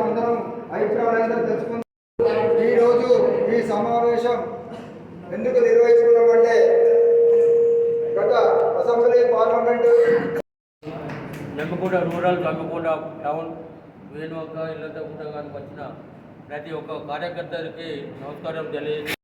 అందరం అభిప్రాయాలు తెలుసుకుందాం. ఈరోజు ఈ సమావేశం ఎందుకు నిర్వహించుకున్నామంటే గత అసెంబ్లీ పార్లమెంటు జంగపూట రూరల్ జంగపూట టౌన్ వేణుక ఇళ్ళ వచ్చిన ప్రతి ఒక్క కార్యకర్తకి నమస్కారం తెలియజేసి